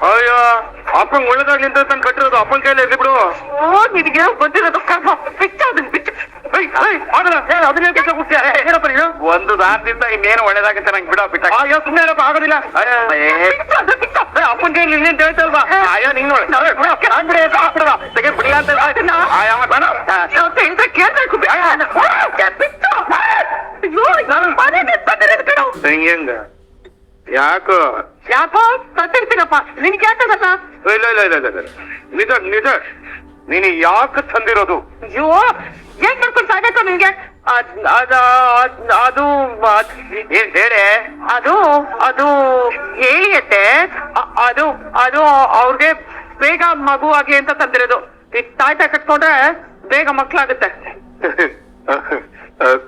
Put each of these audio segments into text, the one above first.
ಅಯ್ಯೋ ಅಪ್ಪಂಗ್ ಒಳ್ಳೇದಾಗ್ಲಿ ಅಂತ ತಂದು ಕಟ್ಟಿರೋದು ಅಪ್ಪನ ಕೈಲಿ ಇರ್ಲಿ ಬಿಡು. ನಿನಗೆ ಬಂದಿರೋದು ಒಂದು ದಾರದಿಂದ ಇನ್ನೇನು ಒಳ್ಳೇದಾಗುತ್ತೆ ನಂಗೆ ಬಿಡ ಬಿಟ್ಟ. ಅಯ್ಯೋ ಸುಮ್ಮನೆ ಇರಪ್ಪ, ಆಗೋದಿಲ್ಲ. ಅಪ್ಪನ ಕೈಲಿ ಇಲ್ಲಿ ಅಂತ ಹೇಳ್ತಲ್ವಾ? ಅಯ್ಯೋ ನಿಂಗ್ ಬಿಡಿ ಅಂತ ಹೆಂಗ ಯಾಕೋ ಯಾಕೋ ಸತ್ತಿರ್ತೀನಪ್ಪ. ನಿನ್ಗೆ ಯಾಕದಲ್ಲ? ಇಲ್ಲ ಇಲ್ಲ ಇಲ್ಲ ಇಲ್ಲ ನಿಜ ನಿಜ. ನೀನು ಯಾಕೆ ತಂದಿರೋದು? ಅಯ್ಯೋ ಏನ್ ಮಾಡ್ಕೊಂಡು ಸಾಯ್ಬೇಕು ನಿನ್ಗೆ? ಅದು ಏನ್ ಹೇಳಿ. ಅದು ಅದು ಹೇಳತ್ತೆ. ಅದು ಅದು ಅವ್ರಿಗೆ ಬೇಗ ಮಗು ಆಗಿ ಅಂತ ತಂದಿರೋದು. ಈಗ ತಾಯ್ತ ಕಟ್ಕೊಂಡ್ರೆ ಬೇಗ ಮಕ್ಳಾಗುತ್ತೆ.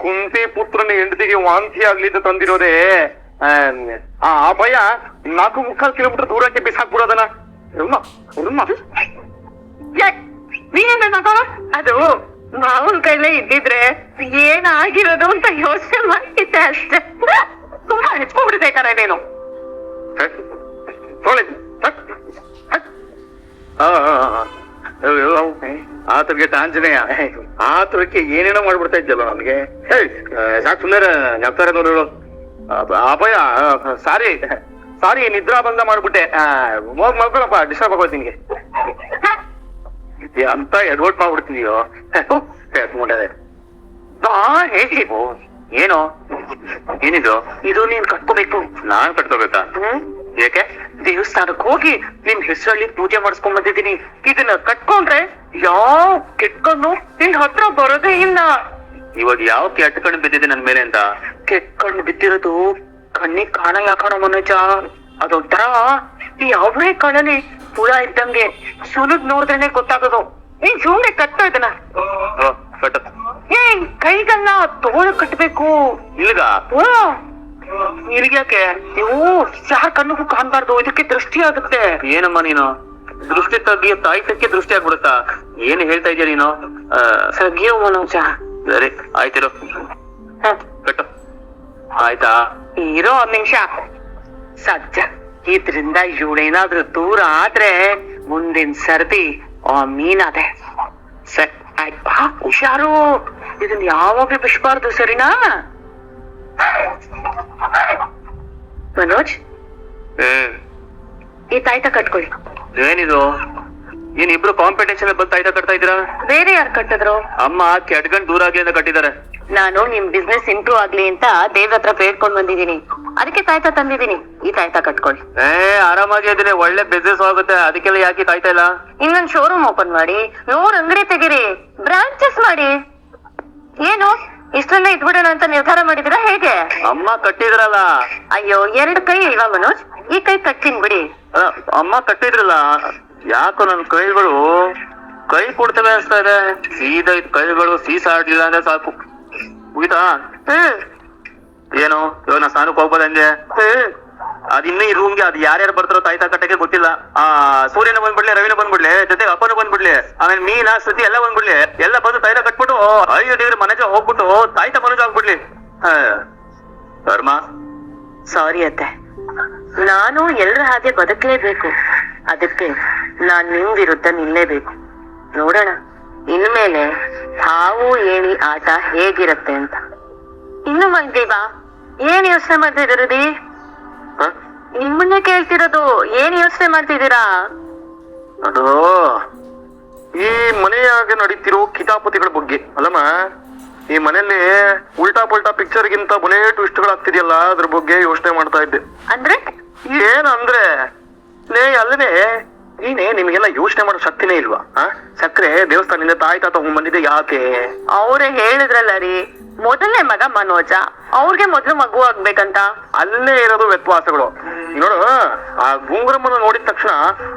ಕುಂತಿ ಪುತ್ರನ ಹೆಂಡತಿಗೆ ವಾಂತಿ ಆಗ್ಲಿ ಅಂತ ತಂದಿರೋದೇ. ಆ ಭಯ 4.25 ಕಿಲೋಮೀಟರ್ ದೂರಕ್ಕೆ ಬಿಸಾಕ್ಬಿಡೋದನ್ನ. ನೀನೇನ್ ಮಗ? ಅದು ಮಾವನ್ ಕೈಲೇ ಇದ್ದಿದ್ರೆ ಏನಾಗಿರೋದು ಅಂತ ಯೋಚನೆ ಮಾಡಿದ್ದೆ ಅಷ್ಟೇ. ತುಂಬಾ ಹೆಚ್ಕೊಂಡ್ಬಿಡ್ಬೇಕಾರೆ ನೀನು. ಆತರಿಗೆ ಆಂಜನೇಯ ಆತರಕ್ಕೆ ಏನೇನೋ ಮಾಡ್ಬಿಡ್ತಾ ಇದ್ದಲ್ಲ ನನ್ಗೆ. ಸಾಕು ಸುಂದರ ಜ್ಞಾಪಕ ನೋಡು. ಅಭಯ ಸಾರಿ ಸಾರಿ, ನಿದ್ರಾ ಬಂದ ಮಾಡ್ಬಿಟ್ಟೆ. ಹೋಗ್ ಮಲ್ಕೊಳಪ್ಪ, ಡಿಸ್ಟರ್ಬ್ ಆಗೋಯ್ತು ನಿನ್ಗೆ. ಅಂತ ಎಡ್ವರ್ಟ್ ಮಾಡ್ಬಿಡ್ತೀನಿಯೋ ಹೇಳ್ಕೊಂಡೆ. ಏನೋ ಏನಿದು? ಇದು ನೀನ್ ಕಟ್ಕೋಬೇಕು. ನಾನ್ ಕಟ್ಕೋಬೇಕಾ? ಏಕೆ? ದೇವಸ್ಥಾನಕ್ಕೆ ಹೋಗಿ ನಿನ್ ಹೆಸರಲ್ಲಿ ಪೂಜೆ ಮಾಡಿಸ್ಕೊಂಡ್ ಬಂದಿದ್ದೀನಿ. ಇದನ್ನ ಕಟ್ಕೊಂಡ್ರೆ ಯಾವ ಕೆಟ್ಕೊಂಡು ನಿನ್ ಹತ್ರ ಬರೋದೇ ಇಲ್ಲ. ಇವಾಗ ಯಾವ ಕೆಟ್ಟ ಕಣ್ಣು ಬಿದ್ದಿದೆ ನನ್ ಮೇಲೆ ಅಂತ? ಕೆಟ್ಟ ಕಣ್ಣು ಬಿದ್ದಿರೋದು ಕಣ್ಣಿಗೆ ಕಾಣಲ್ಲ ಕಣೋ ಮನೋಜ. ಅದೊಂಥರ ಈ ಅವರೇ ಕಣ್ಣಲ್ಲಿ ಹುಳ ಇದ್ದಂಗೆ, ಸುಲುಗ್ ನೋಡಿದ್ರೇನೆ ಗೊತ್ತಾಗೋದು. ನೀನ್ ಸುಮ್ನೆ ಕಟ್ತಾ ಇದನ್ನ. ಏನ್ ಕೈಗಲ್ಲ ತೋಳ ಕಟ್ಬೇಕು. ಇಲ್ಗ ಇಲ್ಗ್ಯಾಕೆ? ನೀವು ಯಾರ ಕಣ್ಣಿಗೂ ಕಾಣ್ಬಾರ್ದು, ಇದಕ್ಕೆ ದೃಷ್ಟಿ ಆಗುತ್ತೆ. ಏನಮ್ಮ ನೀನು ದೃಷ್ಟಿ ತಗ್ಗಿಯ ತಾಯ್ತಕ್ಕೆ ದೃಷ್ಟಿ ಆಗ್ಬಿಡುತ್ತಾ? ಏನ್ ಹೇಳ್ತಾ ಇದೀಯ ನೀನು? ಸಗಿಯೋ ಮನೋಜ. ಸರಿ ಆಯ್ತಿರೋ ಕಟ್ಟು. ಆಯ್ತಾ? ಇರೋ 1 ನಿಮಿಷ. ಸಜ್ಜ ಇದ್ರಿಂದ ಇವಳೇನಾದ್ರೂ ದೂರ ಆದ್ರೆ ಮುಂದಿನ ಸರ್ದಿ ಆ ಮೀನದೆ. ಸರಿ ಆಯ್ತಾ? ಹುಷಾರು, ಇದನ್ನ ಯಾವಾಗ್ಲೂ ಬಿಸ್ಬಾರ್ದು, ಸರಿನಾ? ಮನೋಜ್, ಈ ತಾಯ್ತ ಕಟ್ಕೊಳ್ಳಿ. ಏನಿದು? ಏನ್ ಇಬ್ರು ಕಾಂಪಿಟೇಷನ್ ಬಂದು ತಾಯ್ತ ಕಟ್ತಾ ಇದ್ದೀರಾ? ಬೇರೆ ಯಾರು ಕಟ್ಟಿದ್ರು? ಅಮ್ಮ ಕೆಡ್ಗಂಡ್ ದೂರ ಆಗ್ಲಿ ಅಂತ ಕಟ್ಟಿದ್ದಾರೆ. ನಾನು ನಿಮ್ ಬಿಸ್ನೆಸ್ ಇಂಪ್ರೂವ್ ಆಗ್ಲಿ ಅಂತ ದೇವ್ರ ಹತ್ರ ಬೇಡ್ಕೊಂಡ್ ಬಂದಿದ್ದೀನಿ. ಅದಕ್ಕೆ ತಾಯ್ತ ತಂದಿದ್ದೀನಿ. ಈ ತಾಯ್ತ ಕಟ್ಕೊಳ್ಳಿ. ಆರಾಮಾಗಿ ಅದನ್ನೇ, ಒಳ್ಳೆ ಬಿಸ್ನೆಸ್ ಆಗುತ್ತೆ. ಅದಕ್ಕೆಲ್ಲ ಯಾಕೆ ತಾಯ್ತಾ ಇಲ್ಲ? ಇನ್ನೊಂದ್ ಶೋರೂಮ್ ಓಪನ್ ಮಾಡಿ 100 ಅಂಗಡಿ ತೆಗೀರಿ, ಬ್ರಾಂಚಸ್ ಮಾಡಿ. ಏನು ಇಷ್ಟೆಲ್ಲ ಇದ್ಬಿಡೋಣ ಅಂತ ನಿರ್ಧಾರ ಮಾಡಿದಿರಾ ಹೇಗೆ? ಅಮ್ಮ ಕಟ್ಟಿದ್ರಲ್ಲ. ಅಯ್ಯೋ, 2 ಕೈ ಇಲ್ವಾ ಮನೋಜ್? ಈ ಕೈ ಕಟ್ತೀನಿ ಬಿಡಿ. ಅಮ್ಮ ಕಟ್ಟಿದ್ರಲ್ಲ, ಯಾಕೋ ನನ್ ಕೈಗಳು ಕೈ ಕೊಡ್ತೇವೆ ಅನ್ಸ್ತಾ ಇದೆ. ಸೀದಾ ಇದ್ ಕೈಗಳು ಸೀಸ ಆಡ್ಲಿಲ್ಲ ಅಂದ್ರೆ ಸಾಕು, ಮುಗಿತಾ? ಏನು ಇವಾಗ ನಾ ಸ್ನಾನಕ್ಕೆ ಹೋಗ್ಬೋದಂಗೆ? ಅದಿನ್ನೂ ಈ ರೂಮ್ಗೆ ಅದು ಯಾರ್ಯಾರು ಬರ್ತಾರೋ ತಾಯ್ತಾ ಕಟ್ಟಕ್ಕೆ ಗೊತ್ತಿಲ್ಲ. ಸೂರ್ಯನ ಬಂದ್ಬಿಡ್ಲಿ, ರವಿನ ಬಂದ್ಬಿಡ್ಲಿ, ಜೊತೆಗೆ ಅಪ್ಪನ ಬಂದ್ಬಿಡ್ಲಿ, ಆಮೇಲೆ ಮೀನಾ ಶ್ರುತಿ ಎಲ್ಲ ಬಂದ್ಬಿಡ್ಲಿ. ಎಲ್ಲ ಬಂದು ತಾಯ್ತಾ ಕಟ್ಬಿಟ್ಟು 5 ಡಿಗ್ರಿ ಮನಜ ಹೋಗ್ಬಿಟ್ಟು ತಾಯ್ತಾ ಮನಜ ಆಗ್ಬಿಡ್ಲಿ. ಧರ್ಮ ಸಾರಿ ಅತ್ತೆ, ನಾನು ಎಲ್ರ ಹಾಗೆ ಬದುಕಲೇಬೇಕು. ಅದಕ್ಕೆ ನಾನ್ ನಿಮ್ ವಿರುದ್ಧ ನಿಲ್ಲೇಬೇಕು. ನೋಡೋಣ ಇನ್ಮೇಲೆ ಹಾವು ಏಣಿ ಆಟ ಹೇಗಿರತ್ತೆ ಅಂತ. ಇನ್ನು ಮಂಜೀವಾ, ಏನ್ ಯೋಚನೆ ಮಾಡ್ತಿದ್ದೀರಿ? ನಿಮ್ಮನ್ನೇ ಕೇಳ್ತಿರೋದು, ಏನ್ ಯೋಚನೆ ಮಾಡ್ತಿದ್ದೀರಾ? ಅದು ಈ ಮನೆಯಾಗ ನಡೀತಿರೋ ಕಿತಾಪತಿಗಳ ಬಗ್ಗೆ ಅಲ್ಲಮ್ಮ. ಈ ಮನೆಯಲ್ಲಿ ಉಲ್ಟಾ ಪಲ್ಟಾ ಪಿಕ್ಚರ್ ಗಿಂತ ಬಲೇ ಟ್ವಿಸ್ಟ್ ಗಳಾಗ್ತಿದೆಯಲ್ಲ, ಅದ್ರ ಬಗ್ಗೆ ಯೋಚನೆ ಮಾಡ್ತಾ ಇದ್ದೆ. ಅಂದ್ರೆ ಏನಂದ್ರೆ ಅಲ್ಲದೆ ನೀನೆ ನಿಮ್ಗೆಲ್ಲ ಯೋಚನೆ ಮಾಡೋ ಶಕ್ತಿನೇ ಇಲ್ವಾ? ಸಕ್ಕರೆ ದೇವಸ್ಥಾನದಿಂದ ತಾಯ್ತಾ ತಗೊಂಡ್ ಬಂದಿದೆ ಯಾಕೆ? ಅವ್ರೆ ಹೇಳಿದ್ರಲ್ಲ ರೀ, ಮೊದಲನೇ ಮಗ ಮನೋಜ, ಅವ್ರಿಗೆ ಮೊದ್ಲು ಮಗು ಆಗ್ಬೇಕಂತ. ಅಲ್ಲೇ ಇರೋದು ವ್ಯತ್ಯಾಸಗಳು. ನೋಡು, ಆ ಗುಂಗುರಮ್ಮನ ನೋಡಿದ ತಕ್ಷಣ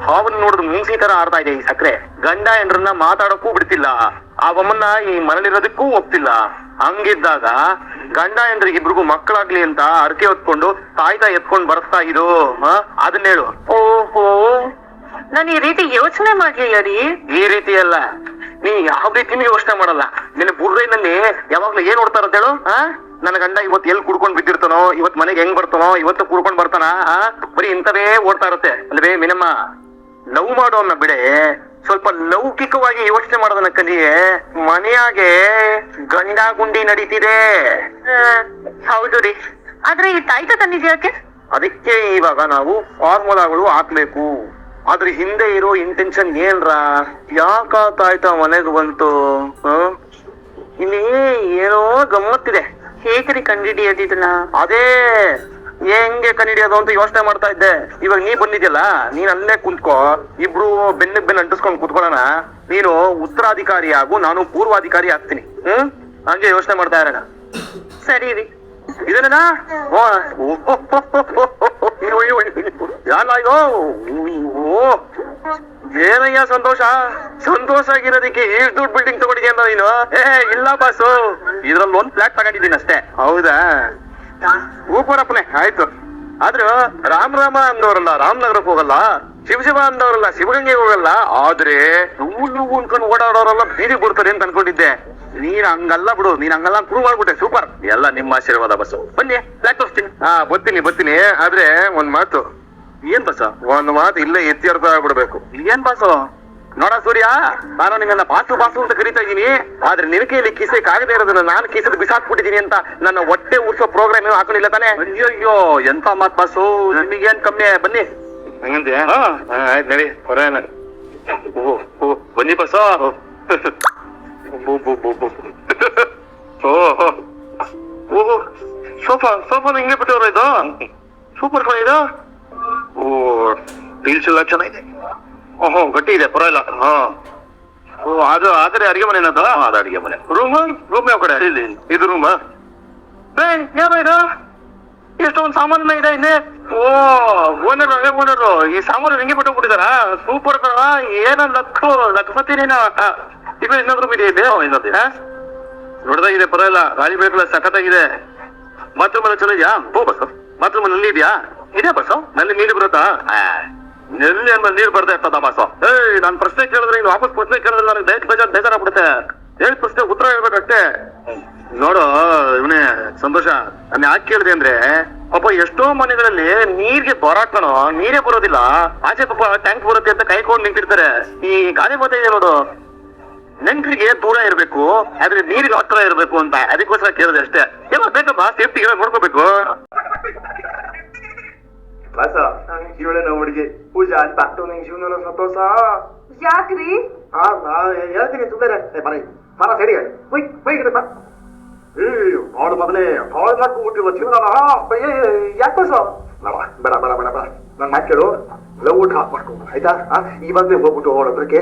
ಹಾವನ್ನ ನೋಡಿದ್ ಮುಂಗ್ಸಿ ತರ ಆಡ್ತಾ ಇದೆ ಈ ಸಕ್ಕರೆ. ಗಂಡ ಹೆಂಡ್ರನ್ನ ಮಾತಾಡಕ್ಕೂ ಬಿಡ್ತಿಲ್ಲ, ಆ ಬೊಮ್ಮನ್ನ ಈ ಮನೇಲಿರೋದಕ್ಕೂ ಒಪ್ತಿಲ್ಲ. ಹಂಗಿದ್ದಾಗ ಗಂಡ ಹೆಂಡ್ರಿಗೆ ಇಬ್ರಿಗೂ ಮಕ್ಕಳಾಗ್ಲಿ ಅಂತ ಅರಕೆ ಹೊತ್ಕೊಂಡು ತಾಯ್ತಾ ಎತ್ಕೊಂಡ್ ಬರ್ತಾ ಇದು ಅದನ್ನ ಹೇಳು. ಓಹೋ, ನಾನು ಈ ರೀತಿ ಯೋಚನೆ ಮಾಡ್ಲಿಲ್ಲ ರೀ. ಈ ರೀತಿ ಅಲ್ಲ, ನೀ ಯಾವ ರೀತಿನೂ ಯೋಚನೆ ಮಾಡಲ್ಲ. ನಿನ್ನ ಬುರ್ರಿನಲ್ಲಿ ಯಾವಾಗ್ಲೂ ಏನ್ ನೋಡ್ತಾರ ಹೇಳು? ನನ್ನ ಗಂಡ ಇವತ್ತು ಎಲ್ಲಿ ಕುಡ್ಕೊಂಡ್ ಬಿದ್ದಿರ್ತಾನೋ, ಇವತ್ ಮನೆಗೆ ಹೆಂಗ್ ಬರ್ತಾನೋ, ಇವತ್ತು ಕುಡ್ಕೊಂಡ್ ಬರ್ತಾನ, ಬರೀ ಇಂಥವೇ ಓಡ್ತಾ ಇರುತ್ತೆ ಅಲ್ವೇ ಮಿನಮ್ಮ. ಲವ್ ಮಾಡೋನ್ನ ಬಿಡೆ, ಸ್ವಲ್ಪ ಲೌಕಿಕವಾಗಿ ಯೋಚನೆ ಮಾಡೋದನ್ನ ಕಲಿಯೇ. ಮನೆಯಾಗೆ ಗಂಡ ಗುಂಡಿ ನಡೀತಿದೆ. ಹೌದು ರೀ, ಆದ್ರೆ ಈ ತಾಯ್ತ ತಂದಿದ್ಯಾಕೆ? ಅದಕ್ಕೆ ಇವಾಗ ನಾವು ಫಾರ್ಮುಲಾಗಳು ಹಾಕ್ಬೇಕು. ಅದ್ರ ಹಿಂದೆ ಇರೋ ಇಂಟೆನ್ಷನ್ ಏನ್ರ, ಯಾಕ ತಾಯ್ತ ಮನೆಗೆ ಬಂತು? ಇಲ್ಲಿ ಏನೋ ಗಮ್ಮತ್ತಿದೆ. ಹೇಗ್ರಿ ಕಂಡಿಡಿಯೋದಿದನ್ನ? ಅದೇ ಹೆಂಗೆ ಕಂಡಿಡಿಯೋದು ಅಂತ ಯೋಚನೆ ಮಾಡ್ತಾ ಇದ್ದೆ. ಇವಾಗ ನೀ ಬಂದಿದ್ಯಲ್ಲ, ನೀನ್ ಅಲ್ಲೇ ಕುಂತ್ಕೋ, ಇಬ್ರು ಬೆನ್ನಿಗೆ ಬೆನ್ನು ಅಂಟಿಸ್ಕೊಂಡು ಕುತ್ಕೊಳ್ಳೋಣ. ನೀನು ಉತ್ತರಾಧಿಕಾರಿ ಆಗು, ನಾನು ಪೂರ್ವಾಧಿಕಾರಿ ಆಗ್ತೀನಿ. ಹಂಗೆ ಯೋಚನೆ ಮಾಡ್ತಾ ಇರೋಣ. ಸರಿ ರೀ. ಇದನ್ನ ಏನಯ್ಯ ಸಂತೋಷ, ಸಂತೋಷ ಆಗಿರೋದಕ್ಕೆ ಇಷ್ಟು ದೊಡ್ಡ ಬಿಲ್ಡಿಂಗ್ ತಗೊಂಡಿದ್ಯಾ ನೀನು? ಇಲ್ಲ ಬಾಸು, ಇದ್ರಲ್ಲಿ ಒಂದ್ ಫ್ಲಾಟ್ ತಗೊಂಡಿದ್ದೀನಿ ಅಷ್ಟೇ. ಹೌದಾ? ಊಪರಪ್ಪನೆ ಆಯ್ತು. ಆದ್ರೂ ರಾಮ್ ಅಂದವರಲ್ಲ ರಾಮನಗರಕ್ಕೆ ಹೋಗಲ್ಲ, ಶಿವ ಅಂದವರಲ್ಲ ಶಿವಗಂಗೆಗೆ ಹೋಗಲ್ಲ. ಆದ್ರೆ ಹೂವು ಅನ್ಕೊಂಡು ಓಡಾಡೋರೆಲ್ಲ ಬೀದಿ ಬಿಡ್ತಾರೆ ಅಂತ ಅನ್ಕೊಂಡಿದ್ದೆ. ನೀನ್ ಹಂಗಲ್ಲ ಬಿಡು, ನೀನ್ ಹಂಗಲ್ಲ ಪ್ರೂವ್ ಮಾಡ್ಬಿಟ್ಟೆ. ಸೂಪರ್, ಎಲ್ಲ ನಿಮ್ಮ ಆಶೀರ್ವಾದ ಬಸ್ಸು. ಬನ್ನಿ ಫ್ಲಾಟ್ ತೋರಿಸ್ತೀನಿ. ಬರ್ತೀನಿ. ಆದ್ರೆ ಒಂದ್ ಮಾತು. ಏನ್ ಬಸ್ಸ? ಒಂದ್ ಮಾತು ಇಲ್ಲೇ ಇತ್ಯರ್ಥ ಆಗ್ಬಿಡ್ಬೇಕು. ಏನ್ ಬಾಸು? ನೋಡ ಸೂರ್ಯ, ನಾನು ನಿನ್ನ ಬಾಸು ಅಂತ ಕರಿತಾ ಇದ್ದೀನಿ. ಆದ್ರೆ ನಿನ್ ಕೈಯಲ್ಲಿ ಕಿಸೆ ಕಾಗದೆ ಇರೋದನ್ನ ನಾನು ಕಿಸೆದು ಬಿಸಾಕ್ಬಿಟ್ಟಿದೀನಿ ಅಂತ ನನ್ನ ಹೊಟ್ಟೆ ಉರ್ಸೋ ಪ್ರೋಗ್ರಾಮ್ ಏನು ಹಾಕೊಂಡಿಲ್ಲ ತಾನೆ? ಅಯ್ಯೋ ಎಂತ ಮಾತ್ ಬಾಸು, ನಿಮಗೇನ್ ಕಮ್ಮಿ? ಬನ್ನಿ. ಹಂಗಂದೆ? ಆಯ್ತು ನಡಿ, ಹೊರೇನ. ಬನ್ನಿ ಬಸ್ಸು. ಓಹೋ, ಸೋಫಾ ಹಿಂಗೆ ಬಿಟ್ಟವ್ರ ಇದು? ಸೂಪರ್ ಕಡೆ ಇದು. ಓ, ಟೀಲ್ಸ್ ಎಲ್ಲ ಚೆನ್ನಾಗಿದೆ. ಓಹೋ, ಗಟ್ಟಿ ಇದೆ, ಪರವಾಗಿಲ್ಲ. ಓ, ಅದು ಆದ್ರೆ ಅಡಿಗೆ ಮನೆ ಏನದು? ಅದು ಅಡಿಗೆ ಮನೆ. ರೂಮ್ ಯಾವ ಕಡೆ? ಇದು ರೂಮ್. ಯಾವ ಇದು? ಎಷ್ಟೊಂದು ಸಾಮಾನ ಇದೆ ಇನ್ನೇ. ಓ, ಓನರು ಈ ಸಾಮಾನು ಹಿಂಗೆ ಬಿಟ್ಟು ಬಿಟ್ಟಿದಾರ? ಸೂಪರ್ ಕಣ. ಏನ ಲಕ್ಷ್ಮತಿ ನೀನ. ಈಗ ಇನ್ನೊಂದು ರೂಮ್ ಇದೆ. ಇನ್ನೊಂದು ದೊಡ್ಡದಾಗಿದೆ, ಪರವಾಗಿಲ್ಲ. ಗಾಳಿ ಬೇಕಲ್ಲ, ಸಖತ್ತಾಗಿದೆ. ಬಾತ್ರೂಮ್ ಎಲ್ಲ ಚಲೋ ಇದೆಯಾ? ಬಸ್ ಬಾತ್ರೂಮ್ ನಲ್ಲಿ ಇದೆಯಾ? ಇದೆಯಾ ಬಸ್ಸು? ನಲ್ಲಿ ನೀರು ಬರುತ್ತಾ? ನೆಲ್ಲಿ ಅಂದ್ಮೇಲೆ ನೀರು ಬರ್ತಾ ಇರ್ತದ ಬಾಸು. ನಾನ್ ಪ್ರಶ್ನೆ ಕೇಳಿದ್ರೆ ನೀನು ವಾಪಸ್ ಪ್ರಶ್ನೆ ಕೇಳಿದ್ರೆ ನನಗೆ ಬೇಜಾರಾಗ್ಬಿಡುತ್ತೆ. ಹೇಳಿ ಪ್ರಶ್ನೆ ಉತ್ತರ ಹೇಳ್ಬೇಕಷ್ಟೇ. ನೋಡು ಇವನೇ ಸಂತೋಷ, ನಾನು ಯಾಕೆ ಕೇಳಿದೆ ಅಂದ್ರೆ, ಪಾಪ ಎಷ್ಟೋ ಮನೆಗಳಲ್ಲಿ ನೀರ್ಗೆ ಬರಾಕಣೋ, ನೀರೇ ಬರೋದಿಲ್ಲ. ಆಚೆ ಪಾಪ ಟ್ಯಾಂಕ್ ಬರುತ್ತೆ ಅಂತ ಕೈಕೊಂಡು ನಿಂತಿರ್ತಾರೆ. ಈ ಗಾಳಿ ಬರ್ತಾ ಇದೆ ನೋಡು, ನೆಂಟರಿಗೆ ದೂರ ಇರ್ಬೇಕು, ಆದ್ರೆ ನೀರಿಗೆ ಹತ್ರ ಇರ್ಬೇಕು ಅಂತ. ಅದಕ್ಕೋಸ್ಕರ ಕೇಳಿದೆ ಅಷ್ಟೇ. ಏನೋ ಬೇಕಪ್ಪ, ಸೇಫ್ಟಿ ನೋಡ್ಕೋಬೇಕು. ಬಸ ಇವಳೆ ನಮ್ಮ ಹುಡುಗಿ ಪೂಜಾ ಅಂತ. ನಿಂಗೆ ಜೀವನ ಸಂತೋಷ. ಯಾಕ್ರಿ? ಹೇಳ್ತೀನಿ ಸುಮ್ಮನೆ ಬರ ಸರಿ. ಅವಳು ಮೊದಲೇ ಹಾಳು ಮಾಡ್ಕೊಂಡ್ಬಿಟ್ಟಿರುವ ಜೀವನ. ಯಾಕೆ ಬಸ? ಬೇಡ ಬೇಡ ಬೇಡ ಬೇಡ, ನನ್ ಮಾತು ಕೇಳು. ಲವ್ ಊಟ ಮಾಡ್ಕೊಂಡು ಆಯ್ತಾ? ಇವಾಗಲೇ ಹೋಗ್ಬಿಟ್ಟು ಅವಳದ್ರಕ್ಕೆ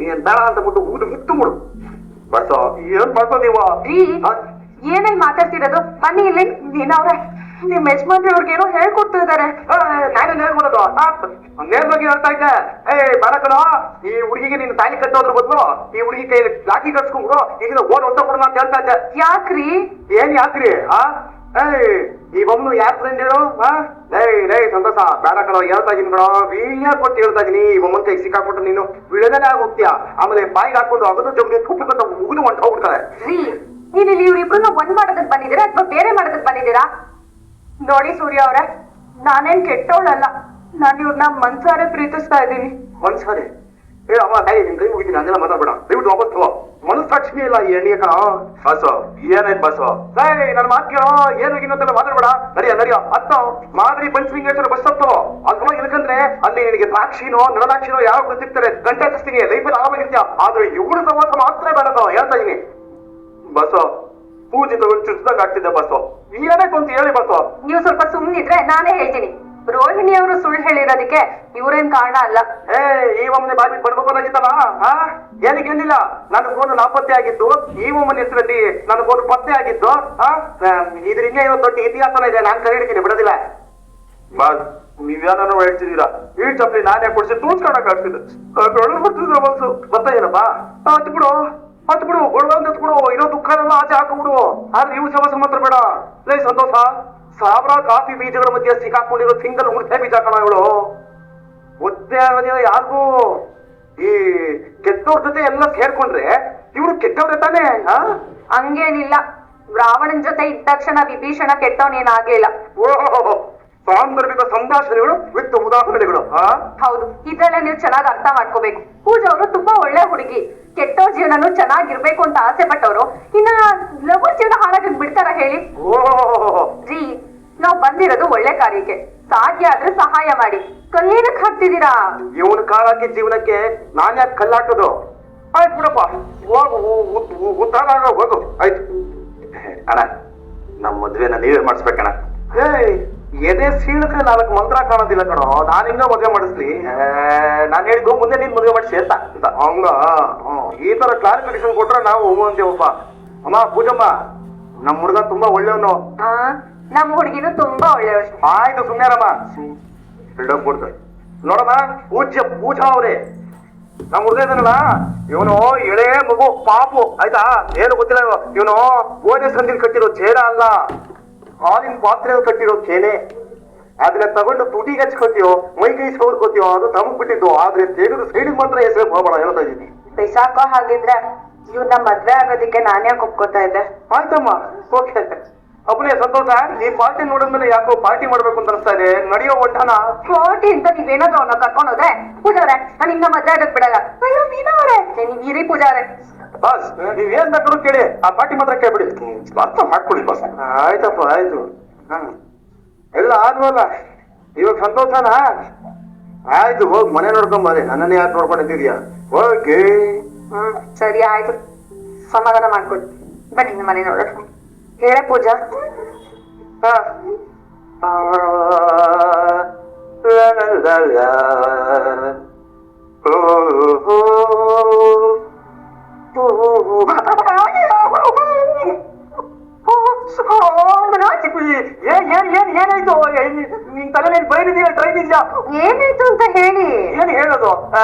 ನೀನ್ ಬೇಡ ಅಂತ ಬಿಟ್ಟು ಊಟ ಮುತ್ತು ಮುಡು. ಬಸ ಏನ್ ಮಾಡ್ಕೊ ನೀವು? ಏನೇನ್ ಮಾತಾಡ್ತಿರೋದು? ಬನ್ನಿ ಇಲ್ಲಿ. ನೀನವ್ರೆ, ನಿಮ್ ಯಜಮಾನ್ರಿ ಅವ್ರಿಗೇನೋ ಹೇಳ್ಕೊಡ್ತಿದ್ದಾರೆ. ನಾನೇನ್ ಹೇಳ್ಕೊಡೋದು? ನೇರವಾಗಿ ಹೇಳ್ತಾ ಇದ್ದೆ. ಬೇಡ ಕಣ, ಈ ಹುಡುಗಿಗೆ ನೀನು ತಾಳಿ ಕಟ್ಟೋದ್ರ ಬದಲು ಈ ಹುಡುಗಿ ಕೈ ಲಾಠಿ ಕಟ್ಸ್ಕೊಂಡ್ರು ಈಗ ಓಡ್ ಹೊತ್ತ ಕೊಡೋಣ ಅಂತ ಹೇಳ್ತಾ ಇದ್ದೆ. ಯಾಕ್ರಿ? ಏನ್ ಯಾಕ್ರಿ? ಈ ಬೊಮ್ಮನು ಯಾರ್ ಫ್ರೆಂಡ್ ಹೇಳು? ಸಂತೋಷ ಬೇಡ ಕಣ, ಹೇಳ್ತಾ ಇದೀನಿ ಕಣ, ವೀಳ್ಯ ಕೊಟ್ಟು ಹೇಳ್ತಾ ಇದೀನಿ. ಈ ಬೊಮ್ಮನ್ ಕೈ ಸಿಕ್ಕಾಕೊಟ್ಟು ನೀನು ವಿಳಗನೆ ಆಗೋಗ್ತೀಯ. ಆಮೇಲೆ ಬಾಯಿಗೆ ಹಾಕೊಂಡು ಅಗದು ಜೊತೆ ಕುಪ್ಪಿ ಮುಗಿದು ಹೊಂಟ ಹೋಗ್ತಾರೆ. ನೀನ್ ಇಲ್ಲಿ ಇವ್ರಿಬ್ರನ್ನ ಒಂದ್ ಮಾಡೋದಕ್ ಬಂದಿದ್ದೀರಾ ಅಥವಾ ಬೇರೆ ಮಾಡೋದಕ್ ಬಂದಿದ್ದೀರಾ? ನೋಡಿ ಸೂರ್ಯ ಅವ್ರೆ, ನಾನೇನ್ ಕೆಟ್ಟವಳಲ್ಲ. ನಾನು ಇವ್ರನ್ನ ಮನ್ಸಾರೆ ಪ್ರೀತಿಸ್ತಾ ಇದ್ದೀನಿ. ಮನ್ಸಾರೆ? ಹೇಳಮ್ಮ, ನಿನ್ ಕೈ ಮುಗಿತೀನಿ, ಅದೆಲ್ಲ ಮಾತಾಡ್ಬೇಡ. ದಯವಿಟ್ಟು ವಾಪಸ್ ತಗೋ. ಮನಸ್ಸಾಕ್ಷಿ ಇಲ್ಲ ಈ ಎಣ್ಣೆ ಕಣ. ಬಸ್ಸು ಏನಾಯ್ತು ಬಸ್ಸು? ನನ್ನ ಮಾತು ಕೇಳೋ. ಏನು ಇನ್ನೊಂದೆಲ್ಲ ಮಾತಾಡ್ಬೇಡ. ನಡಿಯ ಹತ್ತೋ ಮಾದರಿ ಪಂಚಲಿಂಗೇಶ್ವರ ಬಸ್ ಹತ್ತೋ. ಅಲ್ವಾ? ಇಲ್ಕಂದ್ರೆ ಅಲ್ಲಿ ನಿನಗೆ ದ್ರಾಕ್ಷಿನೋ ನರದಾಕ್ಷಿನೋ ಯಾವ ಗೊತ್ತಿರ್ತಾರೆ, ಗಂಟೆ ಹಚ್ಚಿಸ್ತೀನಿ, ಲೈಫಲ್ಲಿ ಆರಾಮಾಗಿರ್ತೀಯ. ಆದ್ರೆ ಇವಳು ಸಮಾಸ ಮಾತ್ರ ಬೇಡ ಹೇಳ್ತಾ ಇದೀನಿ. ಬಸ್ಸು ಪೂಜೆ ತಗೊಂಡು ಚುಚ್ಚಿದಾಗ ಆಗ್ತಿದ್ದೆ ಬಸ್ಸು. ಏನಾಯ್ತು ಅಂತ ಹೇಳಿ ಬಸ್ಸು. ನೀವು ಸ್ವಲ್ಪ ಸುಮ್ಮನಿದ್ರೆ ನಾನೇ ಹೇಳ್ತೀನಿ. ರೋಹಿಣಿ ಅವರು ಸುಳ್ಳು ಹೇಳಿರೋದಕ್ಕೆ ಇವ್ರೇನ್ ಕಾರಣ ಅಲ್ಲ. ಈ ಒಮ್ಮೆ ಬಾಬಿ ಬರ್ಬೇಕಾಗಿತ್ತಲ್ಲ. ಏನಿಲ್ಲ, ನನ್ನ ಫೋನ್ ನಾಪತ್ತೆ ಆಗಿದ್ದು, ಈ ಒಮ್ಮನ ಹೆಸರಲ್ಲಿ ನನ್ನ ಫೋನ್ ಪತ್ತೆ ಆಗಿದ್ದು. ಇದ್ರ ಇನ್ನೇ ದೊಡ್ಡ ಇತಿಹಾಸನ ಇದೆ, ನಾನ್ ಕೈ ಹಿಡಿತೀನಿ, ಬಿಡೋದಿಲ್ಲ. ಬಾಸ್ ನೀವ್ಯಾನು ಹೇಳ್ತಿದ್ದೀರಾ? ಈ ಚಪ್ಪಲಿ ನಾನೇ ಕೊಡ್ಸಿ ತೂಸ್ಕೊಳಕ್ ಆಗ್ತಿದ್ದೆ. ಬರ್ತಿದ್ರ ಬಸ್ಸು. ಬರ್ತಾ ಏನಪ್ಪಾ? ಹತ್ತು ಬಿಡು ಒಳಗೊಂದು ಬಿಡು. ಇರೋ ದುಃಖನೆಲ್ಲ ಆಚೆ ಹಾಕ್ಬಿಡು. ಆದ್ರೆ ಇವು ಸಮಸ್ಯೆ ಮಾತ್ರ ಬೇಡ. ಲೇ ಸಂತೋಷ, ಸಾವಿರ ಕಾಫಿ ಬೀಜಗಳ ಮಧ್ಯೆ ಸಿಕ್ಕಾಕೊಂಡಿರೋ ಸಿಂಗಲ್ ಹುಣಸೆ ಬೀಜ ಕಣ ಇವಳು. ಒದ್ದೆ ಆಗೋದಿಲ್ಲ ಯಾರಿಗೂ. ಈ ಕೆಟ್ಟವ್ರ ಜೊತೆ ಎಲ್ಲ ಸೇರ್ಕೊಂಡ್ರೆ ಇವ್ರು ಕೆಟ್ಟವ್ರೆ ತಾನೆ? ಹಂಗೇನಿಲ್ಲ. ರಾವಣನ್ ಜೊತೆ ಇದ್ದ ತಕ್ಷಣ ವಿಭೀಷಣ ಕೆಟ್ಟವನೇನಾಗ್ಲಿಲ್ಲ. ಓಹೋ, ಸಾಂದರ್ಭಿಕ ಸಂಭಾಷಣೆಗಳು ವಿತ್ ಉದಾಹರಣೆಗಳು. ಹೌದು, ಇದ್ರಲ್ಲೇ ನೀವು ಚೆನ್ನಾಗಿ ಅರ್ಥ ಮಾಡ್ಕೋಬೇಕು. ಪೂಜಾ ಅವರು ತುಂಬಾ ಒಳ್ಳೆ ಹುಡುಗಿ, ಕೆಟ್ಟವ್ರ ಜೀವನನು ಚೆನ್ನಾಗಿರ್ಬೇಕು ಅಂತ ಆಸೆ ಪಟ್ಟವರು ಇನ್ನ ಲವರ್ ಜೀವನ ಹಾಳಾಗಕ್ ಬಿಡ್ತಾರ ಹೇಳಿ? ಓಹೋ ರೀ, ನಾವ್ ಬಂದಿರೋದು ಒಳ್ಳೆ ಕಾರ್ಯಕ್ಕೆ, ಸಾಧ್ಯ ಆದ್ರೆ ಸಹಾಯ ಮಾಡಿ. ಕಲ್ಲೇನಕ್ ಹಾಕ್ತಿದ್ದೀರಾ? ಇವನ ಕಾಲಕ್ಕೆ ಜೀವನಕ್ಕೆ ನಾನ್ ಯಾಕೆ ಕಲ್ಲಾಟೋದು? ಆಯ್ತು ಬಿಡಪ್ಪ, ಹೋಗು, ಉದ್ಧಾರ ಆಗೋ ಹೋಗು. ಆಯ್ತು ಅಣ್ಣ, ನಮ್ಮ ಮದ್ವೆನ ನೀವೇ ಮಾಡಿಸ್ಬೇಕಣ್ಣ. ಎದೆ ಸೀಳಿದ್ರೆ 4 ಮಂತ್ರ ಕಾಣೋದಿಲ್ಲ ಕಣೋ. ನಾನು ಹಿಂಗ ಮದ್ವೆ ಮಾಡಿಸ್ಲಿ? ನಾನು ಹೇಳಿದ್ದು ಮುಂದೆ ನೀನ್ ಮದ್ವೆ ಮಾಡಿಸಿ ಅಂತ. ಹಂಗ ಈ ತರ ಕ್ಲಾರಿಫಿಕೇಶನ್ ಕೊಟ್ರೆ ನಾವು ಅಂತೀವಪ್ಪ. ಅಮ್ಮ ಪೂಜಮ್ಮ, ನಮ್ಮ ಹುಡುಗ ತುಂಬಾ ಒಳ್ಳೆಯವನು. ನಮ್ಮ ಹುಡುಗಿನೂ ತುಂಬಾ ಒಳ್ಳೆಯವರು. ಆಯ್ತು ಸುಮ್ನೆರಮ್ಮ, ಬಿಲ್ಡಪ್ ಕೊಡ್ತಾರೆ ನೋಡಮ್ಮ. ಪೂಜಾ ಅವ್ರೆ, ನಮ್ಮ ಹುಡುಗ ಇದಾನಲ್ಲ, ಇವನು ಎಳೆ ಮಗು ಪಾಪು. ಆಯ್ತಾ? ಏನು ಗೊತ್ತಿಲ್ಲ, ಇವನು ಗೋಧಿ ಸಂದಿಲ್ ಕಟ್ಟಿರೋ ಚೇರ ಅಲ್ಲ, ಹಾಲಿನ ಪಾತ್ರೆ ಕಟ್ಟಿರೋ ಚೇನೆ. ಅದನ್ನ ತಗೊಂಡು ತುಟಿಗೆ ಹಚ್ಕೊತೀವೋ, ಮೈ ಕೈ ಸೋರ್ಕೋತೀವೋ, ಅದು ತಮಗ್ ಬಿಟ್ಟಿದ್ದು. ಆದ್ರೆ ತೆಗೆದು ಸೈಡಿಗೆ ಮಾತ್ರ ಹೆಸರು ಹೋಗಬೇಡ, ಹೇಳ್ತಾ ಇದ್ದೀನಿ. ಬಿಸಾಕೋ ಹಾಗಿದ್ರೆ ಇವ್ನ ಮದ್ವೆ ಆಗೋದಿಕ್ಕೆ ನಾನೇ ಒಪ್ಕೋತಾ ಇದ್ದೆ. ಆಯ್ತಮ್ಮ, ಓಕೆ. ಅಪ್ಪನೇ ಸಂತೋಷ. ಈ ಪಾರ್ಟಿ ನೋಡಿದ್ಮೇಲೆ ಯಾಕೋ ಪಾರ್ಟಿ ಮಾಡ್ಬೇಕು ಅಂತ ಅನಿಸ್ತಾ ಇದೆ. ನಡೆಯೋ ಒಂಟನ ಪಾರ್ಟಿ ಅಂತ ನೀವೇನಾದ್ರು ಅವನ್ನ ಕರ್ಕೊಂಡೋದ್ರೆ, ಪೂಜಾವ್ರೆ ನಾನು ಇನ್ನ ಮದ್ವೆ ಆಗಕ್ ಬಿಡಲ್ಲ. ಅಯ್ಯೋ ಮೀನವ್ರೆ, ನೀವ್ ಇರಿ ಪೂಜಾವ್ರೆ. ಬಸ್ ನೀವೇನ್ ಬೇಕಾದ್ರೂ ಕೇಳಿ, ಆ ಪಾರ್ಟಿ ಮಾತ್ರ ಕೇಳ್ಬಿಡಿ. ಅರ್ಥ ಮಾಡ್ಕೊಳ್ಳಿ ಬಸ್. ಆಯ್ತಪ್ಪ, ಆಯ್ತು. ಎಲ್ಲ ಆದ್ವಲ್ಲ, ಇವಾಗ ಸಂತೋಷನ? ಆಯ್ತು, ಹೋಗ್ ಮನೆ ನೋಡ್ಕೊಂಬರಿ. ನನ್ನನ್ನೇ ಯಾಕೆ ನೋಡ್ಕೊಂಡಿದ್ದೀರಿಯಾ? ಓಕೆ, ಸರಿ ಆಯ್ತು, ಸಮಾಧಾನ ಮಾಡ್ಕೊಡಿ. ಬನ್ನಿ ಮನೆ ನೋಡೋಣ. ಹೇಳ ಪೂಜಾ. ಏನಾಯ್ತು? ನಿನ್ ತಲೆ ಬೈದಿದ್ದೀಯ, ಟ್ರೈನ್ ಇದೆಯಾ? ಏನಾಯ್ತು ಅಂತ ಹೇಳಿ. ಏನ್ ಹೇಳೋದು?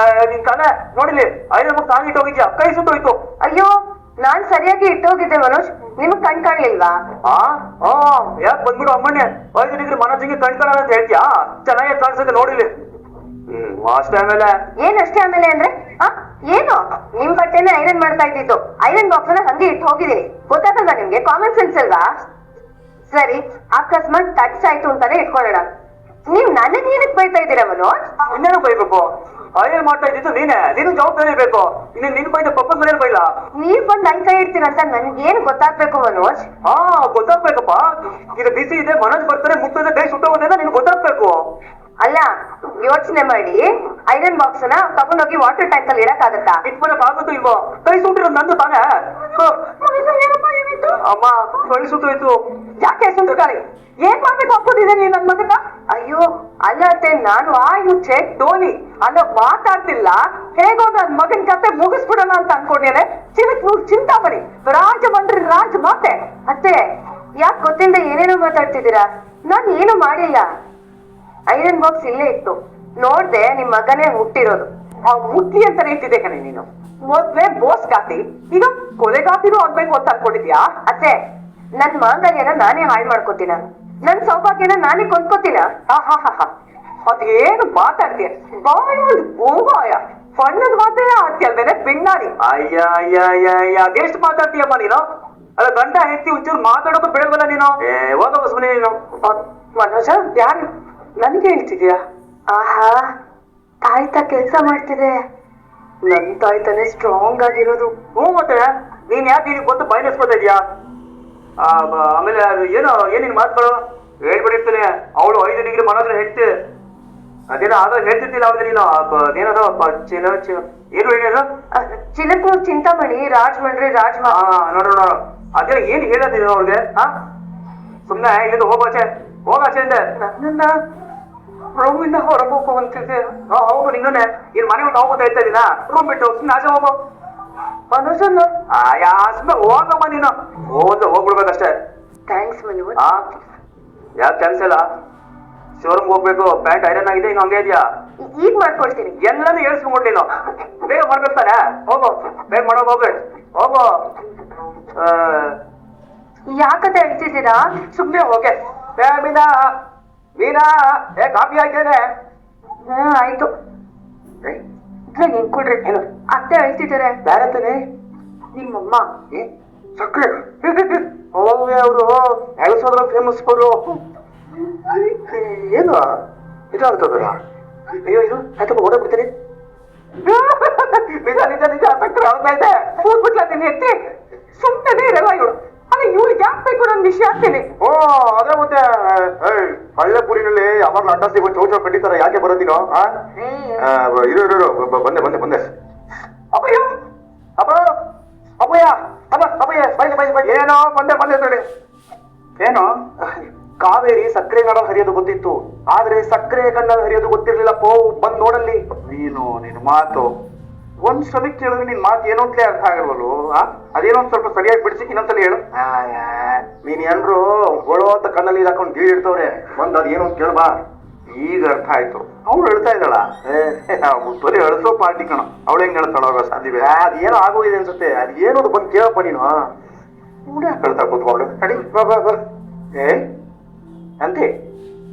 ನಿನ್ ತಲೆ ನೋಡಿಲಿ, ಐದು ಮಕ್ಕಳು ತಾಗಿಟ್ಟು ಹೋಗಿದ್ಯಾ, ಕೈ ಸುಟ್ಟೋಯ್ತು. ಅಯ್ಯೋ, ನಾನ್ ಸರಿಯಾಗಿ ಇಟ್ಟೋಗಿದ್ದೆ ಮನೋಜ್, ನಿಮಗ್ ಕಣ್ ಕಾಣ್ಲಿಲ್ವಾ? ಯಾಕೆ ಬಂದ್ಬಿಡು ಅಮ್ಮಣ್ಣೆ, 5 ಡಿಗ್ರಿ ಮನೋಜಿಗೆ ಕಣ್ ಕಾಣ ಅಂತ ಹೇಳ್ತೀಯಾ? ಚೆನ್ನಾಗಿ ಕಾಣಿಸುತ್ತೆ ನೋಡಿಲಿ. ಅಷ್ಟೇ. ಆಮೇಲೆ ಏನಷ್ಟೇ ಆಮೇಲೆ ಅಂದ್ರೆ ಏನು? ನಿಮ್ ಬಟ್ಟೆನೆ ಐರನ್ ಮಾಡ್ತಾ ಇದ್ದಿದ್ದು, ಐರನ್ ಬಾಕ್ಸ್ ನ ಹಂಗೆ ಇಟ್ಟು ಹೋಗಿದೀನಿ. ಗೊತ್ತಾಗಲ್ಲ ನಿಮ್ಗೆ? ಕಾಮನ್ ಸೆನ್ಸ್ ಅಲ್ವಾ? ಸರಿ, ಅಕಸ್ಮಾತ್ ಟಚ್ ಆಯ್ತು ಅಂತಾನೆ ಇಟ್ಕೊಳ್ಳೋಣ. ನೀವ್ ನನಗ್ ಏನಕ್ಕೆ ಬೈತಾ ಇದ್ದೀರಾ ಮನೋಜ್? ಇನ್ನೇನು ಬೈಬೇಕು? ಐರನ್ ಮಾಡ್ತಾ ಇದ್ದಿದ್ದು ನೀನು ಜವಾಬ್ದಾರಿ ಬೇಕು. ಇನ್ನು ನಿನ್ ಬೈದ ಪಪ್ಪದ ಮನೇಲಿ ಬೈಲ. ನೀವ್ ಬಂದ್ ನನ್ ಕೈ ಇಡ್ತೀರಂತ ನನ್ಗೇನು ಗೊತ್ತಾಗ್ಬೇಕು ಮನೋಜ್? ಗೊತ್ತಾಗ್ಬೇಕಪ್ಪ. ಇದು ಬಿಸಿ ಇದೆ, ಮನೋಜ್ ಬರ್ತಾರೆ, ಮುಟ್ಟದೆ ಕೈ ಸುಟ್ಟೋಗೋದೇನ ನಿನ್ಗೆ ಗೊತ್ತಾಗ್ಬೇಕು. ಅಲ್ಲ, ಯೋಚನೆ ಮಾಡಿ, ಐರನ್ ಬಾಕ್ಸ್ ನ ತಗೊಂಡೋಗಿ ವಾಟರ್ ಟ್ಯಾಂಕ್ ಅಲ್ಲಿ ಇಡಕ್ಕಾಗತ್ತಾ? ಇಟ್ಕೊಳಕ್ ಆಗುತ್ತೋ ಇಲ್ವೋ? ಕೈ ಸುಟ್ಟಿರೋದು ನಂದು ತಾನೇ. ಅಮ್ಮ, ಕೈ ಸುಟ್ಟೋಯ್ತು. ಯಾಕೆ ಸುಂಟುಕಾರಿ? ಏನ್ ಮಾಡ್ಬೇಕು ಹಾಕೊಂಡಿದ್ದೀನಿ ನನ್ ಮಗನ? ಅಯ್ಯೋ ಅಲ್ಲತ್ತೆ, ನಾನು ಚೆಕ್ ಧೋನಿ ಅನ್ನೋ ಮಾತಾಡ್ತಿಲ್ಲ. ಹೇಗೋ ನನ್ ಮಗನ್ ಕತೆ ಮುಗಿಸ್ಬಿಡೋಣ ಅಂತ ಅನ್ಕೊಂಡೇನೆ. ಚಿಂತಾಮಣಿ ರಾಜಮಂಡ್ರಿ ರಾಜ ಮಾತೆ. ಅತ್ತೆ, ಯಾಕೆ ಗೊತ್ತಿಲ್ಲದೆ ಏನೇನೋ ಮಾತಾಡ್ತಿದ್ದೀರಾ? ನಾನ್ ಏನು ಮಾಡಿಲ್ಲ. ಐರನ್ ಬಾಕ್ಸ್ ಇಲ್ಲೇ ಇತ್ತು, ನೋಡ್ದೆ ನಿಮ್ ಮಗನೇ ಹುಟ್ಟಿರೋದು. ಆ ಮುಟ್ಟಿ ಅಂತಾನೆ ಇಟ್ಟಿದೆ ಕಣೆ ನೀನು. ಮೊದ್ಲೇ ಬೋಸ್ ಗಾತಿ, ಈಗ ಕೊಲೆಗಾತಿನೂ ಆಗ್ಬೇಕು ಅಂತ ಅನ್ಕೊಂಡಿದ್ಯಾ? ಅತ್ತೆ, ನನ್ ಮಾಂಗಲ್ಯನ ನಾನೇ ಹಾಳು ಮಾಡ್ಕೋತೀನ, ನನ್ ಸೌಭಾಗ್ಯನ ನಾನೇ ಕೊಂದ್ಕೋತೀನ. ಅದೇನು ಮಾತಾಡ್ತೀಯ? ಗೋವಾಯ ಫಣ್ಣದ ಮಾತೇ ಆಡ್ತಿ ಅಲ್ವೇನೆ ಬಿಣ್ಣಾರಿ. ಅದೆಷ್ಟು ಮಾತಾಡ್ತೀಯಮ್ಮ ನೀನು? ಅಲ್ಲ, ಗಂಡ ಹೆಂಡತಿ ಒಂಚೂರು ಮಾತಾಡೋದು ಬಿಡಲ್ವಲ್ಲ ನೀನು? ಹೋಗೋ ಸುಮ್ಮನೆ ನೀನು. ಮನೋಜ, ಯಾರು ನನಗೆ ಹೇಳ್ತಿದ್ಯಾ? ಆಹಾ, ತಾಯ್ತ ಕೆಲ್ಸ ಮಾಡ್ತಿದೆ. ನನ್ ತಾಯ್ತಾನೆ ಸ್ಟ್ರಾಂಗ್ ಆಗಿರೋದು. ಮತ್ತೆ ನೀನ್ ಯಾಕೆ ನಿನಗೆ ಗೊತ್ತು ಬಯಲಿಸ್ಕೊತಾ ಇದೀಯಾ? ಆಮೇಲೆ ಏನಿನ್ ಮಾತುಗಳು ಹೇಳ್ಬಿಡಿರ್ತಾನೆ. ಅವಳು 5 ಡಿಗ್ರಿ ಮನೋಜ್ ಹೇಳ್ತಿ. ಅದೇನೋ ಆಗ ಹೇಳ್ತಿದ್ದಿಲ್ಲ ಅವ್ರಿಗೆ ನೀನು. ಅದೇನೋ ಏನು ಹೇಳೋದು? ಚಿಲಕೂರ್ ಚಿಂತಾಮಣಿ ರಾಜಮಂಡ್ರಿ ರಾಜ್ಮ. ನೋಡೋಣ, ಅದೇನೋ ಏನ್ ಹೇಳೋದು ನೀನು ಅವ್ರಿಗೆ? ಸುಮ್ನೆ ಇಲ್ಲಿಂದ ಹೋಗಾಚೆ ಅಂದೆ. ನನ್ನನ್ನ ರೂಮಿಂದ ಹೊರಗೆ ಹೋಗು ಅಂತಿದ್ದೆ. ಹೌದು, ನಿನ್ನನ್ನೇ. ಇನ್ ಮನೆ ಬಿಟ್ಟು ಹೋಗೋದು ಹೇಳ್ತಾ ಇದೀನಾ? ರೂಮ್ ಬಿಟ್ಟು ಸುಮ್ಮನೆ ಆಚೆ ಹೋಗು. ಮನುಷ್ಯನ ಸುಮ್ಮನೆ ಹೋಗಮ್ಮ ನೀನು. ಹೋಗ್ಬಿಡ್ಬೇಕಷ್ಟೇ. ಥ್ಯಾಂಕ್ಸ್ ಮನು. ಯಾಕೆ ಥ್ಯಾಂಕ್ಸ್ ಇಲ್ಲ? ಶೋರೂಮ್ ಹೋಗ್ಬೇಕು, ಪ್ಯಾಂಟ್ ಐರನ್ ಆಗಿದೆ, ಇನ್ನು ಹಂಗೆ ಇದೆಯಾ? ಈಗ ಮಾಡ್ಕೊಳ್ತೀನಿ. ಎಲ್ಲಾನು ಹೇಳ್ಸ್ಕೊಂಡ್ಬಿಟ್ಟು ನೀನು ಬೇಗ ಮಾಡ್ಬೇಕು ತಾನೆ? ಹೋಗು, ಬೇಗ ಮಾಡೋದು ಹೋಗ್ರಿ, ಹೋಗು. ಯಾಕಂತ ಹೇಳ್ತಿದ್ದೀರಾ? ಸುಮ್ಮನೆ ಹೋಗೆ. ಮೀನಾ, ಕಾಫಿ ಆಯ್ತೇನೆ? ಆಯ್ತು. ನೀನ್ ಕೊಡ್ರಿ. ಅತ್ತೆ ಹೇಳ್ತಿದ್ದಾರೆ. ಯಾರಂತಾನೆ? ನಿಮ್ಮಮ್ಮ. ಸಕ್ಕರೆ ಅವಾಗ ಅವರು ಎಳಸೋದ್ರ ಫೇಮಸ್ ಅವರು ಏನು ಇದಾಗ್ತದಲ್ಲ ಅಯ್ಯೋ ಇದು ಆಯ್ತಪ್ಪ ಓಡ ಬಿಡ್ತೀನಿ ನಿಜ ನಿಜ ನಿಜ ಸಕ್ಕರೆ ಆಗ್ತಾ ಇದೆ ಹೋಗ್ಬಿಟ್ಲ ನೀನ್ ಎತ್ತಿ ಸುಮ್ಮನೆ ಇರಲ್ಲ ಇವಳು ಅಲ್ಲ ಇವ್ಳಿಗೆ ಯಾಕೆ ಬೇಕು ನನ್ನ ವಿಷಯ ಆಗ್ತೀನಿ ಓ ಅದೇ ಮತ್ತೆ ಹಳ್ಳೆ ಪುರಿನಲ್ಲಿ ಯಾವಾಗ ಅಡ್ಡ ಸಿಗೋ ಚೌಚೌ ಕಟ್ಟಿತಾರ ಯಾಕೆ ಬರೋದಿನೋ ಇರು ಇರು ಬಂದೆ ಬಂದೆ ಬಂದೆ ಅಪ್ಪಯ್ಯ ಅಪ್ಪ ಅಪ್ಪಯ್ಯ ಅಪ್ಪ ಅಪ್ಪಯ್ಯ ಬೈ ಬೈ ಬೈ ಏನೋ ಬಂದೆ ಬಂದೆ ನೋಡಿ ಏನು ಕಾವೇರಿ ಸಕ್ಕರೆ ಕಣ್ಣಲ್ಲಿ ಹರಿಯೋದು ಗೊತ್ತಿತ್ತು ಆದ್ರೆ ಸಕ್ಕರೆ ಕಣ್ಣಲ್ಲಿ ಹರಿಯೋದು ಗೊತ್ತಿರ್ಲಿಲ್ಲ ಪೋ ಬಂದ್ ನೋಡಲ್ಲಿ ನೀನು ಮಾತು ಒಂದ್ ಸಲ ಕೇಳಿದ್ರೆ ನಿನ್ ಮಾತು ಏನೋ ಅಂತಲೇ ಅರ್ಥ ಆಗಲ್ವಲ್ಲು ಅದೇನೋ ಒಂದ್ ಸ್ವಲ್ಪ ಸರಿಯಾಗಿ ಬಿಡಿಸಿ ಇನ್ನೊಂದ್ಸಲ ಹೇಳು ನೀನ್ ಎಲ್ರು ಗೊಳೋ ಅಂತ ಕಣ್ಣಲ್ಲಿ ಹಾಕೊಂಡು ಗೀಳ್ ಇಡ್ತವ್ರೆ ಒಂದ್ ಅದೇನೋ ಅಂತ ಕೇಳ್ಬಾ ಈಗ ಅರ್ಥ ಆಯ್ತು ಅವಳು ಹೇಳ್ತಾ ಇದ್ದಾಳ ಬರೀ ಅಳಿಸೋ ಪಾರ್ಟಿ ಕಣ ಅವಳು ಹೆಂಗ್ ಹೇಳ್ತಾಳೋಗ ಸಾಧ್ಯವೇ ಅದೇನೋ ಆಗೋಗಿದೆ ಅನ್ಸುತ್ತೆ ಅದೇನೋದು ಬಂದ್ ಕೇಳಪ್ಪ ನೀನು ಕೂಡ ಹೇಳ್ತಾ ಕೂತ್ಕೊಂಡು ಅಡಿ ಬಾ ಬಾ ಬಾ ಅಂತೆ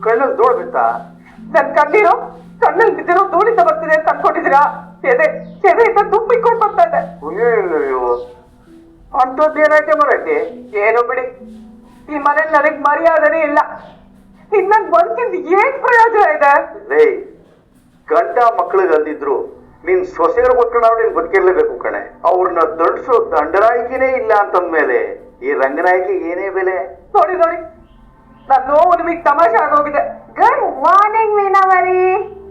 ಕಣ್ಣಲ್ಲಿ ಧೂಳು ಬಿತ್ತಾ ನನ್ ಕಣ್ಣೀರು ಕಣ್ಣಲ್ಲಿ ಬಿದ್ದಿರೋ ಧೂಳಿಂದ ಬರ್ತಿದೆ ಅಂತ ಅನ್ಕೊಂಡಿದ್ದೀರಾ ಎದೆಯಿಂದ ತುಪ್ಪ ಇಟ್ಕೊಂಡು ಬರ್ತಾ ಇದೆ ಅಂತದ್ದು ಏನಾಯ್ತೆ ಮರೈತಿ ಏನೋ ಬಿಡಿ ಈ ಮನೇಲಿ ನನಗ್ ಮರ್ಯಾದನೇ ಇಲ್ಲ ಇನ್ನೊಂದ್ ಬದುಕಿಂದ ಏನ್ ಪ್ರಯೋಜನ ಇದೆ ಲೇ ಗಂಡ ಮಕ್ಳಿಗೆ ಅಂದಿದ್ರು ನೀನ್ ಸೊಸೆಯರು ಕೊಟ್ಕೊಂಡವ್ರು ನೀನ್ ಬದುಕಿರ್ಲೇಬೇಕು ಕಣೆ ಅವ್ರನ್ನ ದಂಡಿಸೋ ದಂಡನಾಯಕಿನೇ ಇಲ್ಲ ಅಂತಂದ್ಮೇಲೆ ಈ ರಂಗನಾಯಕಿ ಏನೇ ಬೆಲೆ ನೋಡಿ ನೋಡಿ ನನ್ ನೋವು ನಿಮಗ್ ತಮಾಷೆ ಆಗೋಗಿದೆ ಗುಡ್ ಮಾರ್ನಿಂಗ್ ಮೀನಾವರಿ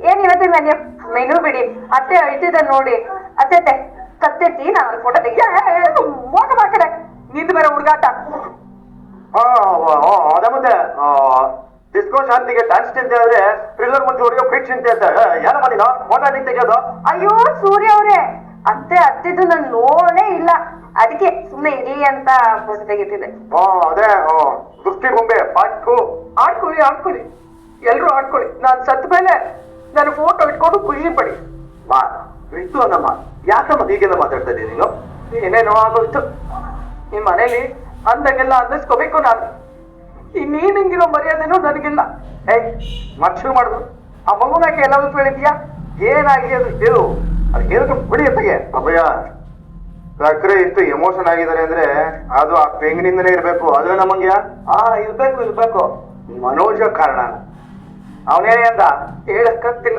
ಏನ್ ಇವತ್ತಿನ ಮೆನ್ಯು ಮೆನು ಬಿಡಿ ಅತ್ತೆ ಅಳ್ತಿದ್ದ ನೋಡಿ ಅತ್ತೆ ಕತ್ತೆತ್ತಿ ನಾನು ಫೋಟೋ ತೆಗಿ ಮೋಸ ಮಾಡ್ಕಡೆ ನಿಂದು ಬೇರೆ ಹುಡುಗಾಟ ಅದೇ ಮತ್ತೆ ಡಿಸ್ಕೋ ಶಾಂತಿಗೆ ಡ್ಯಾನ್ಸ್ ಚಿಂತೆ ಆದ್ರೆ ಥ್ರಿಲ್ಲರ್ ಮುಂಚೆ ಹೊಡೆಯೋ ಫಿಟ್ ಚಿಂತೆ ಅಂತ ಯಾರ ಮಾಡಿನ ಫೋಟೋ ನಿಂತ ತೆಗೆಯೋದು ಅಯ್ಯೋ ಸೂರ್ಯ ಅವ್ರೆ ಅತ್ತಿದ್ದು ನಾನು ನೋಡೇ ಇಲ್ಲ ಅದಕ್ಕೆ ಸುಮ್ಮನೆ ಇರ್ಲಿ ಅಂತ ಫೋಟೋ ತೆಗಿತಿದ್ದೆ ಅದೇ ದುಷ್ಟಿ ಬೊಂಬೆ ಪಾಟು ಆಡ್ಕೊಳ್ಳಿ ಎಲ್ರು ಆಡ್ಕೊಳ್ಳಿ ನಾನ್ ಸತ್ ಮೇಲೆ ನನ್ನ ಫೋಟೋ ಇಟ್ಕೊಂಡು ಖುಷಿ ಪಡಿ ಬಿಟ್ಟು ಅನ್ನಮ್ಮ ಯಾಕಮ್ಮ ಹೀಗೆಲ್ಲ ಮಾತಾಡ್ತಾ ಇದ್ದೀನಿ ನೀನು ಏನೇನೋ ಆಗೋಯ್ತು ಈ ಮನೇಲಿ ಅಂದಂಗೆಲ್ಲ ಅನ್ನಿಸ್ಕೋಬೇಕು ನಾನು ಇನ್ನೇನ್ ಹಿಂಗಿರೋ ಮರ್ಯಾದೆನೂ ನನಗಿಲ್ಲ ಮನುಷ್ಯರು ಮಾಡುದು ಆ ಮಗುನಾಕೆ ಎಲ್ಲಾದ್ರೂ ಹೇಳಿದ್ಯಾ ಏನಾಗಿದೆ ಅದು ಹೇಳು ಅದು ಹೇಳಿದ್ರು ಬಿಡಿ ಅತ್ತಗೆ ಅಭಯ ಸಕ್ಕರೆ ಇಷ್ಟು ಎಮೋಷನ್ ಆಗಿದ್ದಾರೆ ಅಂದ್ರೆ ಅದು ಆ ಪೆಂಗಿನಿಂದನೇ ಇರ್ಬೇಕು ಅದು ನಮಂಗ್ಯ ಇರ್ಬೇಕು ಮನೋಜ ಕಾರಣ ಅವನೇನೇ ಅಂದ ಹೇಳಕ್ಕಾಗ್ತಿಲ್ಲ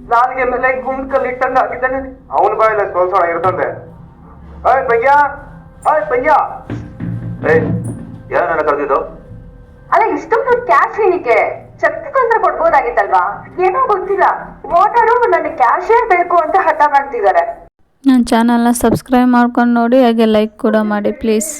ನಾಲ್ಗೆ ಮೇಲೆ ಗುಂಡ್ಕಲ್ಲಿ ಇಟ್ಟಂಗ ಆಗಿದ್ದಾನೆ ಅವನ ಬಾಯಿಲ್ಲ ಸೋಲ್ಸೋಣ ಇರ್ತಂದೆ ಪಂಗ್ಯ ಯಾರ ನನ್ನ ಕರೆದಿದ್ದು ಅಲ್ಲ ಇಷ್ಟೊಂದು ಕ್ಯಾಶ್ ಏನಕ್ಕೆ ಚೆಕ್ ಅಂತ ಕೊಡ್ಬೋದಾಗಿತ್ತಲ್ವಾ ಏನೋ ಗೊತ್ತಿಲ್ಲ ಓನರು ನನಗೆ ಕ್ಯಾಶೇ ಬೇಕು ಅಂತ ಹಠ ಮಾಡ್ತಿದ್ದಾರೆ ನನ್ನ ಚಾನಲ್ನ ಸಬ್ಸ್ಕ್ರೈಬ್ ಮಾಡ್ಕೊಂಡು ನೋಡಿ ಹಾಗೆ ಲೈಕ್ ಕೂಡ ಮಾಡಿ ಪ್ಲೀಸ್.